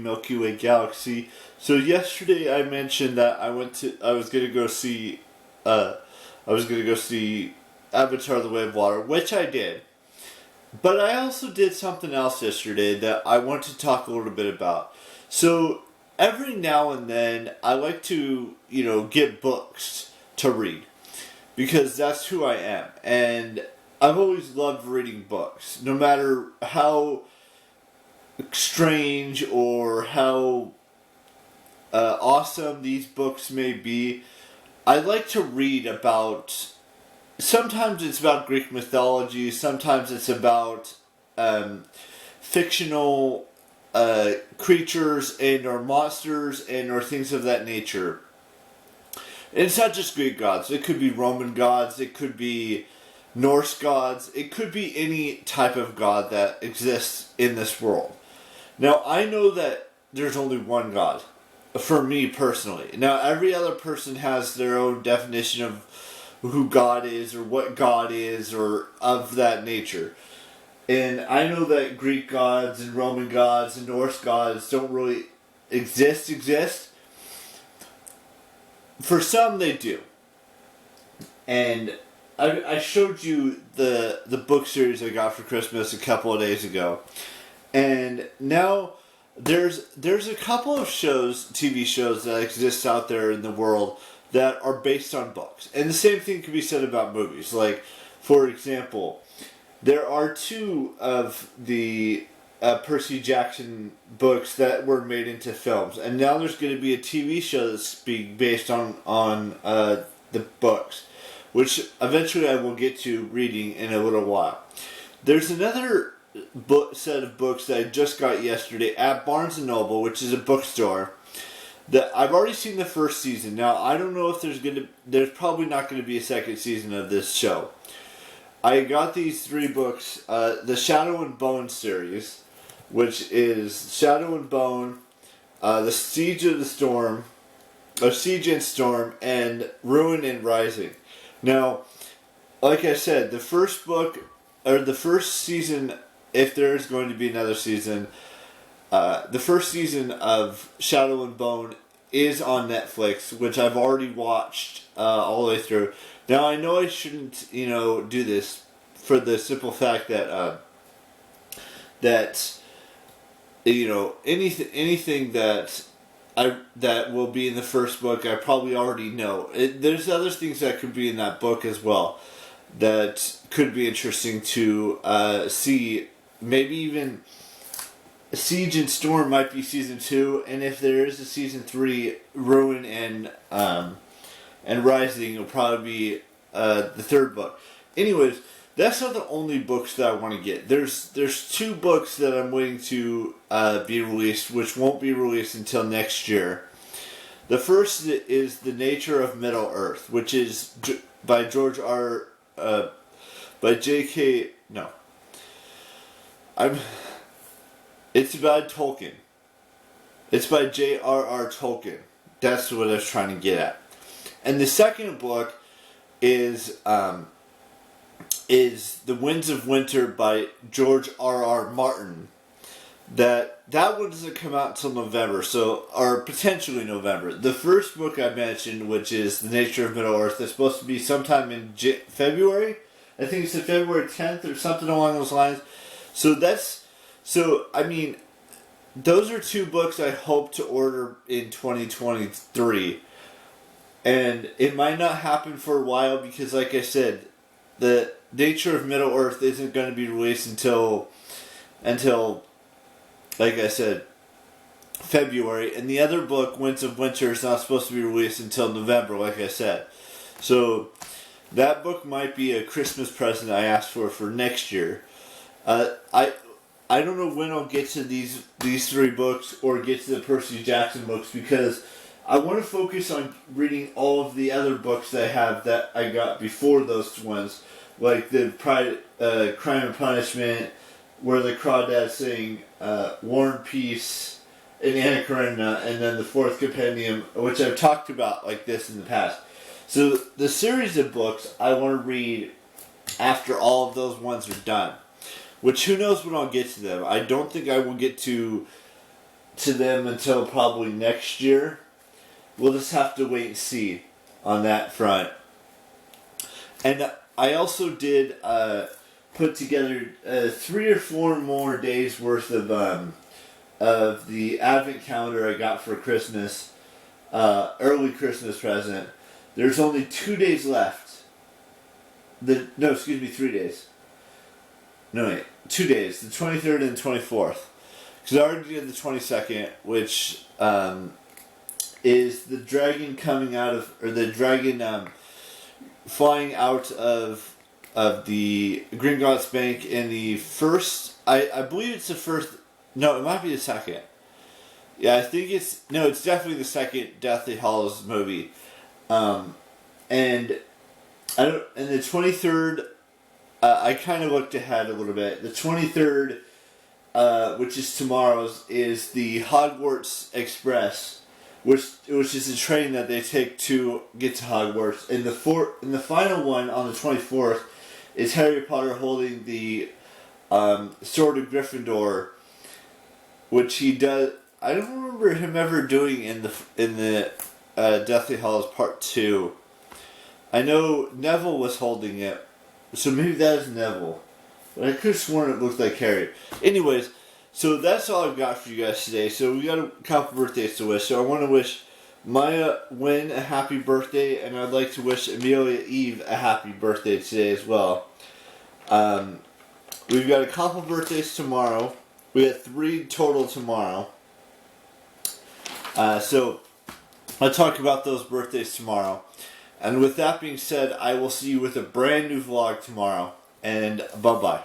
Milky Way galaxy. So yesterday I mentioned that I was gonna go see Avatar: The Way of Water, which I did. But I also did something else yesterday that I want to talk a little bit about. So every now and then I like to, get books to read because that's who I am. And I've always loved reading books, no matter how strange or how awesome these books may be. I like to read about. Sometimes it's about Greek mythology. Sometimes it's about fictional creatures and or monsters and or things of that nature. And it's not just Greek gods. It could be Roman gods. It could be Norse gods. It could be any type of god that exists in this world. Now, I know that there's only one God, for me personally. Now, every other person has their own definition of who God is, or what God is, or of that nature. And I know that Greek gods, and Roman gods, and Norse gods don't really exist. For some, they do. And I showed you the book series I got for Christmas a couple of days ago. And now there's a couple of TV shows that exist out there in the world that are based on books. And the same thing can be said about movies. Like, for example, there are two of the Percy Jackson books that were made into films. And now there's going to be a TV show that's being based on the books, which eventually I will get to reading in a little while. There's another set of books that I just got yesterday at Barnes & Noble, which is a bookstore, that I've already seen the first season. Now, I don't know if there's probably not going to be a second season of this show. I got these three books, the Shadow and Bone series, which is Shadow and Bone, the Siege and Storm, and Ruin and Rising. Now, like I said, the first season, if there is going to be another season, the first season of Shadow and Bone is on Netflix, which I've already watched all the way through. Now, I know I shouldn't, do this for the simple fact that anything that will be in the first book, I probably already know. There's other things that could be in that book as well that could be interesting to see. Maybe even Siege and Storm might be season 2, and if there is a season 3, Ruin and Rising will probably be the third book. Anyways, that's not the only books that I want to get. There's two books that I'm waiting to be released, which won't be released until next year. The first is The Nature of Middle Earth, which is by It's by Tolkien. It's by J.R.R. Tolkien. That's what I was trying to get at. And the second book is The Winds of Winter by George R.R. Martin. That one doesn't come out until November, or potentially November. The first book I mentioned, which is The Nature of Middle Earth, is supposed to be sometime in February. I think it's February 10th or something along those lines. Those are two books I hope to order in 2023. And it might not happen for a while because, like I said, The Nature of Middle Earth isn't going to be released until, like I said, February. And the other book, Winds of Winter, is not supposed to be released until November, like I said. So that book might be a Christmas present I asked for next year. I don't know when I'll get to these three books or get to the Percy Jackson books because I want to focus on reading all of the other books that I have that I got before those ones, like the Crime and Punishment, Where the Crawdads Sing, War and Peace, and Anna Karenina, and then the fourth compendium, which I've talked about like this in the past. So the series of books I want to read after all of those ones are done. Which, who knows when I'll get to them. I don't think I will get to to them until probably next year. We'll just have to wait and see on that front. And I also did put together 3 or 4 more days worth of the Advent calendar I got for Christmas, early Christmas present. There's only 2 days left. 3 days. No, wait, 2 days, the 23rd and 24th. Because I already did the 22nd, which is the dragon coming out of, or the dragon flying out of the Gringotts Bank in the first, I believe it's the first, no, it might be the second. Yeah, I think it's definitely the second Deathly Hallows movie. And the 23rd, I kind of looked ahead a little bit. The 23rd, which is tomorrow's, is the Hogwarts Express, which is a train that they take to get to Hogwarts. And the final one on the 24th is Harry Potter holding the Sword of Gryffindor, which he does. I don't remember him ever doing in the Deathly Hallows Part 2. I know Neville was holding it, so maybe that is Neville. But I could have sworn it looked like Harry. Anyways, so that's all I've got for you guys today. So we got a couple birthdays to wish. So I want to wish Maya Wynn a happy birthday, and I'd like to wish Amelia Eve a happy birthday today as well. We've got a couple birthdays tomorrow. We got 3 total tomorrow. So I'll talk about those birthdays tomorrow. And with that being said, I will see you with a brand new vlog tomorrow. And bye-bye.